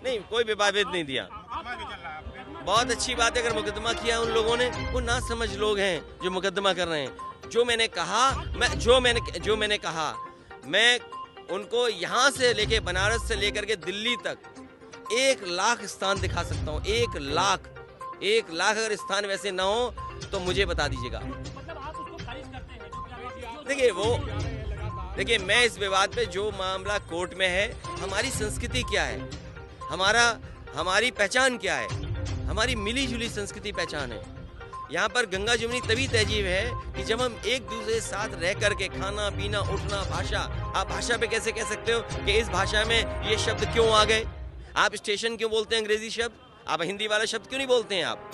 नहीं, कोई विवादित नहीं दिया। बहुत अच्छी बात है अगर मुकदमा किया उन लोगों ने, वो ना समझ लोग हैं जो मुकदमा कर रहे हैं। जो मैंने कहा मैं उनको यहाँ से लेके बनारस से लेकर के दिल्ली तक 1 लाख स्थान दिखा सकता हूँ। 1 लाख अगर स्थान वैसे ना हो तो मुझे बता दीजिएगा। देखिए मैं इस विवाद पे, जो मामला कोर्ट में है, हमारी संस्कृति क्या है, हमारी पहचान क्या है, हमारी मिली जुली संस्कृति पहचान है। यहाँ पर गंगा जमुनी तभी तहजीब है कि जब हम एक दूसरे के साथ रह करके खाना पीना उठना, भाषा, आप भाषा पे कैसे कह सकते हो कि इस भाषा में ये शब्द क्यों आ गए? आप स्टेशन क्यों बोलते हैं अंग्रेजी शब्द? आप हिंदी वाला शब्द क्यों नहीं बोलते हैं आप?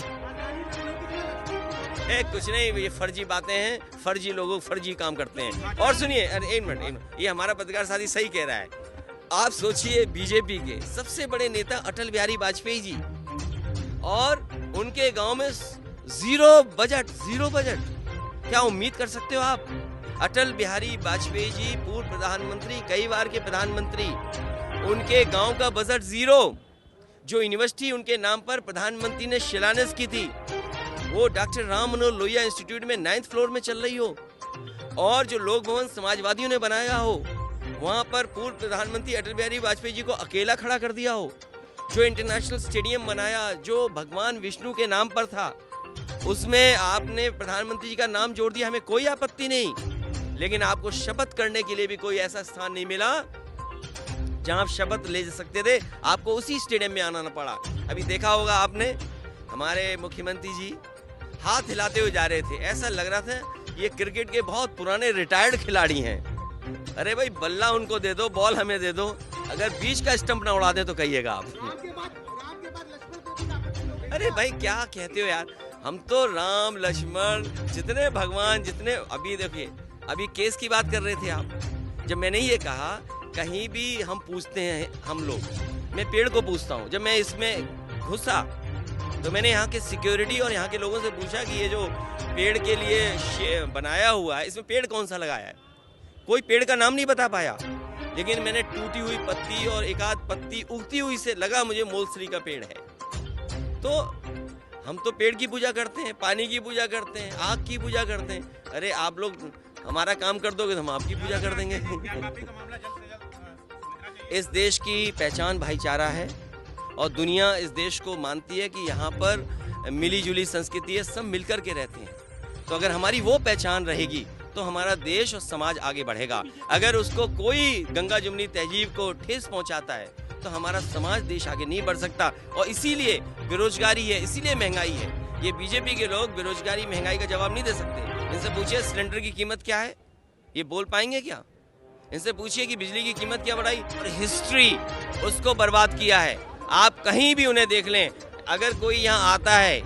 कुछ नहीं, ये फर्जी बातें हैं, फर्जी लोगों फर्जी काम करते हैं। और सुनिए, अरे एक मिनट, ये हमारा पत्रकार साथी सही कह रहा है। आप सोचिए बीजेपी के सबसे बड़े नेता अटल बिहारी वाजपेयी जी, और उनके गांव में जीरो बजट। क्या उम्मीद कर सकते हो आप? अटल बिहारी वाजपेयी जी पूर्व प्रधानमंत्री, कई बार के प्रधानमंत्री, उनके गांव का बजट जीरो। जो यूनिवर्सिटी उनके नाम पर प्रधानमंत्री ने शिलान्यास की थी, वो डॉक्टर राम मनोहर लोहिया इंस्टीट्यूट में 9th फ्लोर में चल रही हो, और जो लोक भवन समाजवादियों ने बनाया हो, वहां पर पूर्व प्रधानमंत्री अटल बिहारी वाजपेयी जी को अकेला खड़ा कर दिया हो। जो इंटरनेशनल स्टेडियम बनाया, जो भगवान विष्णु के नाम पर था, उसमें आपने प्रधानमंत्री जी का नाम जोड़ दिया, हमें कोई आपत्ति नहीं। लेकिन आपको शपथ करने के लिए भी कोई ऐसा स्थान नहीं मिला जहां आप शपथ ले सकते थे, आपको उसी स्टेडियम में आना पड़ा। अभी देखा होगा आपने, हमारे मुख्यमंत्री जी हाथ हिलाते हुए जा रहे थे, ऐसा लग रहा था ये क्रिकेट के बहुत पुराने रिटायर्ड खिलाड़ी हैं। अरे भाई, बल्ला उनको दे दो, बॉल हमें दे दो, अगर बीच का स्टंप ना उड़ा दे तो कहिएगा आप। अरे भाई क्या कहते हो यार, हम तो राम लक्ष्मण जितने भगवान जितने, अभी देखिए अभी केस की बात कर रहे थे आप, जब मैंने ये कहा कहीं भी हम पूछते हैं, हम लोग, मैं पेड़ को पूछता हूँ, जब मैं इसमें घुसा तो मैंने यहाँ के सिक्योरिटी और यहाँ के लोगों से पूछा कि ये जो पेड़ के लिए बनाया हुआ है, इसमें पेड़ कौन सा लगाया है? कोई पेड़ का नाम नहीं बता पाया, लेकिन मैंने टूटी हुई पत्ती और एक आध पत्ती उगती हुई से लगा मुझे मोलसरी का पेड़ है। तो हम तो पेड़ की पूजा करते हैं, पानी की पूजा करते हैं, आग की पूजा करते हैं। अरे आप लोग हमारा काम कर दोगे तो हम आपकी पूजा कर देंगे। इस देश की पहचान भाईचारा है, और दुनिया इस देश को मानती है कि यहाँ पर मिली जुली संस्कृति है, सब मिलकर के रहते हैं। तो अगर हमारी वो पहचान रहेगी तो हमारा देश और समाज आगे बढ़ेगा। अगर उसको कोई गंगा जमुनी तहजीब को ठेस पहुँचाता है तो हमारा समाज, देश आगे नहीं बढ़ सकता। और इसीलिए बेरोजगारी है, इसीलिए महंगाई है। ये बीजेपी के लोग बेरोजगारी महंगाई का जवाब नहीं दे सकते। इनसे पूछिए सिलेंडर की कीमत क्या है, ये बोल पाएंगे क्या? इनसे पूछिए कि बिजली की कीमत क्या बढ़ाई, और हिस्ट्री उसको बर्बाद किया है। आप कहीं भी उन्हें देख लें, अगर कोई यहाँ आता है,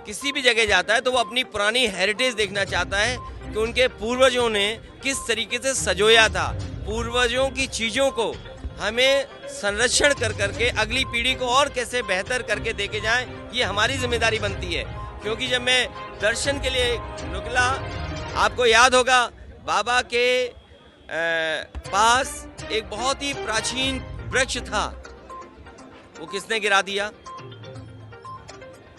किसी भी जगह जाता है, तो वो अपनी पुरानी हेरिटेज देखना चाहता है कि उनके पूर्वजों ने किस तरीके से सजोया था। पूर्वजों की चीज़ों को हमें संरक्षण कर करके अगली पीढ़ी को और कैसे बेहतर करके देके जाएं, ये हमारी जिम्मेदारी बनती है। क्योंकि जब मैं दर्शन के लिए निकला, आपको याद होगा बाबा के पास एक बहुत ही प्राचीन वृक्ष था, वो किसने गिरा दिया?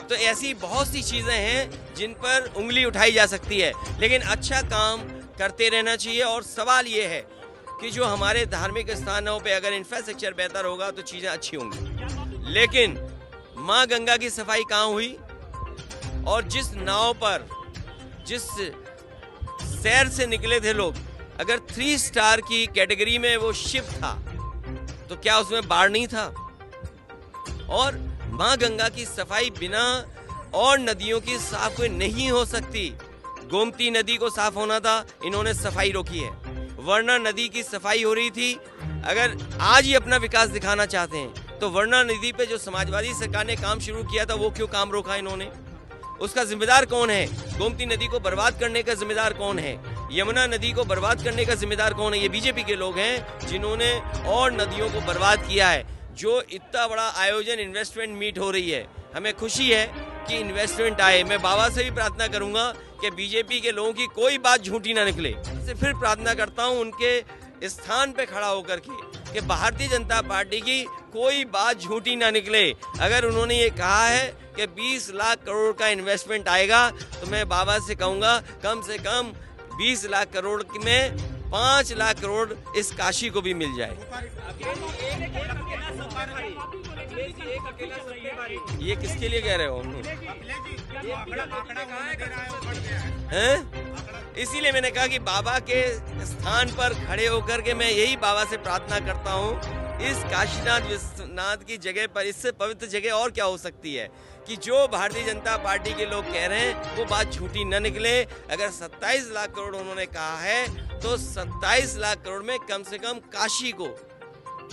तो ऐसी बहुत सी चीजें हैं जिन पर उंगली उठाई जा सकती है, लेकिन अच्छा काम करते रहना चाहिए। और सवाल ये है कि जो हमारे धार्मिक स्थानों पे अगर इंफ्रास्ट्रक्चर बेहतर होगा तो चीजें अच्छी होंगी। लेकिन माँ गंगा की सफाई कहाँ हुई? और जिस नाव पर, जिस शहर से निकले थे लोग, अगर 3 स्टार की कैटेगरी में वो शिप था तो क्या उसमें बाढ़ नहीं था? और माँ गंगा की सफाई बिना और नदियों की साफ कोई नहीं हो सकती। गोमती नदी को साफ होना था, इन्होंने सफाई रोकी है, वरना नदी की सफाई हो रही थी। अगर आज ही अपना विकास दिखाना चाहते हैं तो वरना नदी पे जो समाजवादी सरकार ने काम शुरू किया था वो क्यों काम रोका इन्होंने? उसका जिम्मेदार कौन है? गोमती नदी को बर्बाद करने का जिम्मेदार कौन है? यमुना नदी को बर्बाद करने का जिम्मेदार कौन है? ये बीजेपी के लोग हैं जिन्होंने और नदियों को बर्बाद किया है। जो इतना बड़ा आयोजन इन्वेस्टमेंट मीट हो रही है, हमें खुशी है कि इन्वेस्टमेंट आए। मैं बाबा से भी प्रार्थना करूंगा कि बीजेपी के लोगों की कोई बात झूठी ना निकले। इससे फिर प्रार्थना करता हूं उनके स्थान पे खड़ा होकर के कि भारतीय जनता पार्टी की कोई बात झूठी ना निकले। अगर उन्होंने ये कहा है कि 20 लाख करोड़ का इन्वेस्टमेंट आएगा तो मैं बाबा से कहूंगा कम से कम 20 लाख करोड़ में 5 लाख करोड़ इस काशी को भी मिल जाए। ये किसके लिए कह रहे हो? इसीलिए मैंने कहा कि बाबा के स्थान पर खड़े होकर के मैं यही बाबा से प्रार्थना करता हूँ, इस काशीनाथ विश्वनाथ की जगह पर इससे पवित्र जगह और क्या हो सकती है कि जो भारतीय जनता पार्टी के लोग कह रहे हैं वो बात झूठी न निकले। अगर 27 लाख करोड़ उन्होंने कहा है तो 27 लाख करोड़ में कम से कम काशी को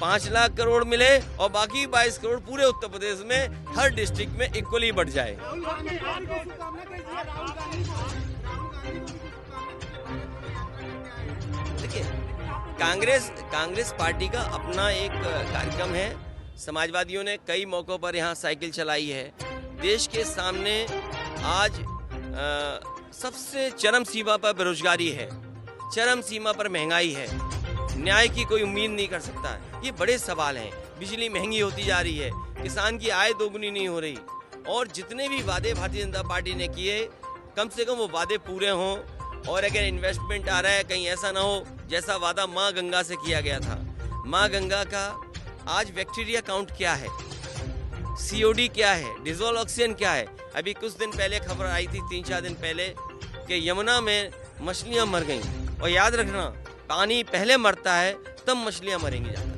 5 लाख करोड़ मिले और बाकी 22 करोड़ पूरे उत्तर प्रदेश में हर डिस्ट्रिक्ट में इक्वली बढ़ जाए। देखिए, कांग्रेस पार्टी का अपना एक कार्यक्रम है। समाजवादियों ने कई मौकों पर यहाँ साइकिल चलाई है। देश के सामने आज सबसे चरम सीमा पर बेरोजगारी है, चरम सीमा पर महंगाई है, न्याय की कोई उम्मीद नहीं कर सकता। ये बड़े सवाल हैं। बिजली महंगी होती जा रही है, किसान की आय दोगुनी नहीं हो रही, और जितने भी वादे भारतीय जनता पार्टी ने किए कम से कम वो वादे पूरे हों। और अगर इन्वेस्टमेंट आ रहा है कहीं ऐसा ना हो जैसा वादा माँ गंगा से किया गया था। माँ गंगा का आज बैक्टीरिया काउंट क्या है, COD क्या है, डिजोल्व ऑक्सीजन क्या है? अभी कुछ दिन पहले खबर आई थी, 3-4 दिन पहले, कि यमुना में मछलियां मर गईं। और याद रखना, पानी पहले मरता है तब मछलियां मरेंगी जाकर।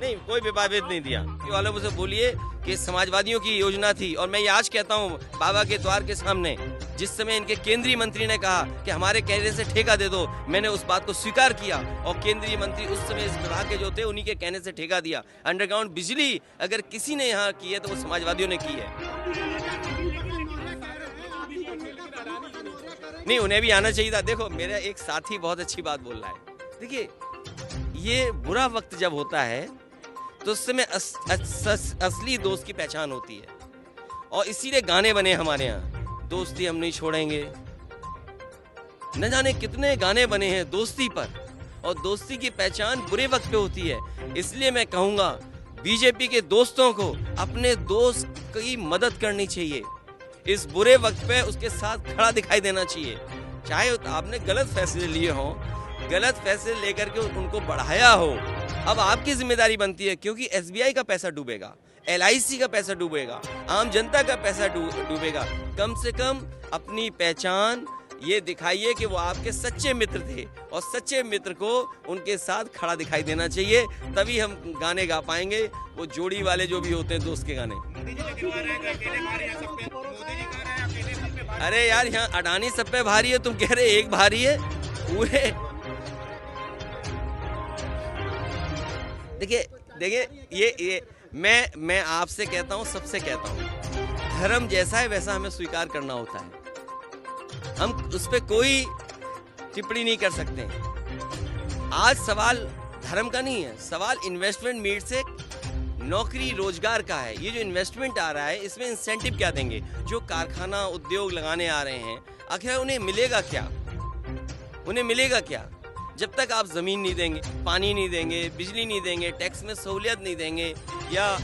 नहीं, कोई विवादित नहीं दिया। वालों मुझसे बोलिए कि समाजवादियों की योजना थी, और मैं ये आज कहता हूँ बाबा के द्वार के सामने, जिस समय इनके केंद्रीय मंत्री ने कहा कि हमारे कहने से ठेका दे दो, मैंने उस बात को स्वीकार किया और केंद्रीय मंत्री उस समय इस विभाग के जो थे उन्हीं के कहने से ठेका दिया। अंडरग्राउंड बिजली अगर किसी ने यहाँ की है तो वो समाजवादियों ने की है। नहीं, उन्हें भी आना चाहिए था। देखो, मेरा एक साथी बहुत अच्छी बात बोल रहा है। देखिए, ये बुरा वक्त जब होता है तो उस समय असली दोस्त की पहचान होती है, और इसीलिए गाने बने हमारे यहाँ, दोस्ती हम नहीं छोड़ेंगे। न जाने कितने गाने बने हैं दोस्ती पर, और दोस्ती की पहचान बुरे वक्त पे होती है। इसलिए मैं कहूँगा बीजेपी के दोस्तों को अपने दोस्त की मदद करनी चाहिए। इस बुरे वक्त पे उसके साथ खड़ा दिखाई देना चाहिए। चाहे आपने गलत फैसले लिए हों, गलत फैसले लेकर के उनको बढ़ाया हो, अब आपकी जिम्मेदारी बनती है, क्योंकि SBI का पैसा डूबेगा, LIC का पैसा डूबेगा, आम जनता का पैसा डूबेगा। कम से कम अपनी पहचान ये दिखाइए कि वो आपके सच्चे मित्र थे, और सच्चे मित्र को उनके साथ खड़ा दिखाई देना चाहिए, तभी हम गाने गा पाएंगे, वो जोड़ी वाले जो भी होते हैं दोस्त के गाने। अरे यार, यहाँ अडानी सब पे भारी है, तुम कह रहे एक भारी है पूरे। देखिए, ये मैं आपसे कहता हूँ, सबसे कहता हूँ, धर्म जैसा है वैसा हमें स्वीकार करना होता है। हम उस पर कोई टिप्पणी नहीं कर सकते। आज सवाल धर्म का नहीं है, सवाल इन्वेस्टमेंट मीट से नौकरी रोजगार का है। ये जो इन्वेस्टमेंट आ रहा है इसमें इंसेंटिव क्या देंगे? जो कारखाना उद्योग लगाने आ रहे हैं, आखिर उन्हें मिलेगा क्या? उन्हें मिलेगा क्या? जब तक आप जमीन नहीं देंगे, पानी नहीं देंगे, बिजली नहीं देंगे, टैक्स में सहूलियत नहीं देंगे, या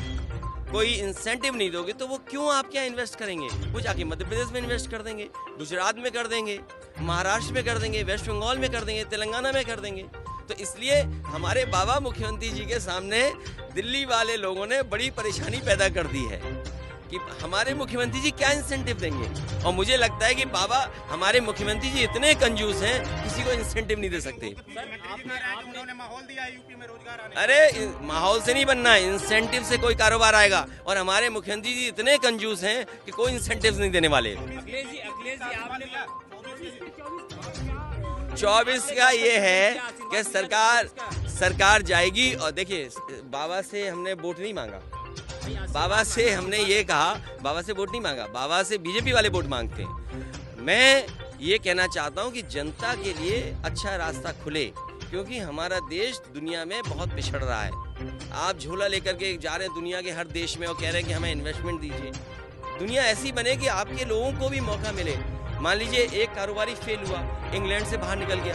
कोई इंसेंटिव नहीं दोगे, तो वो क्यों आपके यहाँ इन्वेस्ट करेंगे? वो जाके मध्य प्रदेश में इन्वेस्ट कर देंगे, गुजरात में कर देंगे, महाराष्ट्र में कर देंगे, वेस्ट बंगाल में कर देंगे, तेलंगाना में कर देंगे। तो इसलिए हमारे बाबा मुख्यमंत्री जी के सामने दिल्ली वाले लोगों ने बड़ी परेशानी पैदा कर दी है कि हमारे मुख्यमंत्री जी क्या इंसेंटिव देंगे। और मुझे लगता है कि बाबा हमारे मुख्यमंत्री जी इतने कंजूस हैं, किसी को इंसेंटिव नहीं दे सकते। माहौल दिया यूपी में रोजगार आने। अरे माहौल से नहीं बनना है, इंसेंटिव से कोई कारोबार आएगा। और हमारे मुख्यमंत्री जी इतने कंजूस हैं कि कोई इंसेंटिव नहीं देने वाले। 24 का ये है कि सरकार जाएगी। और देखिए, बाबा से हमने वोट नहीं मांगा, बाबा से हमने ये कहा, बाबा से वोट नहीं मांगा, बाबा से बीजेपी वाले वोट मांगते हैं। मैं ये कहना चाहता हूँ कि जनता के लिए अच्छा रास्ता खुले, क्योंकि हमारा देश दुनिया में बहुत पिछड़ रहा है। आप झोला लेकर के जा रहे हैं दुनिया के हर देश में और कह रहे हैं कि हमें इन्वेस्टमेंट दीजिए। दुनिया ऐसी बने कि आपके लोगों को भी मौका मिले। मान लीजिए एक कारोबारी फेल हुआ, इंग्लैंड से बाहर निकल गया,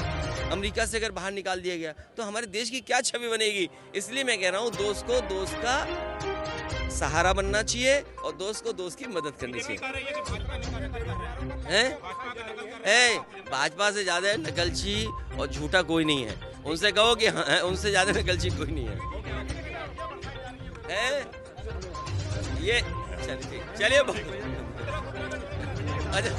अमेरिका से अगर बाहर निकाल दिया गया, तो हमारे देश की क्या छवि बनेगी। इसलिए मैं कह रहा हूँ, दोस्त को दोस्त का सहारा बनना चाहिए और दोस्त को दोस्त की मदद करनी चाहिए। भाजपा से ज्यादा नकलची और झूठा कोई नहीं है। उनसे कहो कि हाँ, उनसे ज्यादा नकलची कोई नहीं है। ये चलिए अच्छा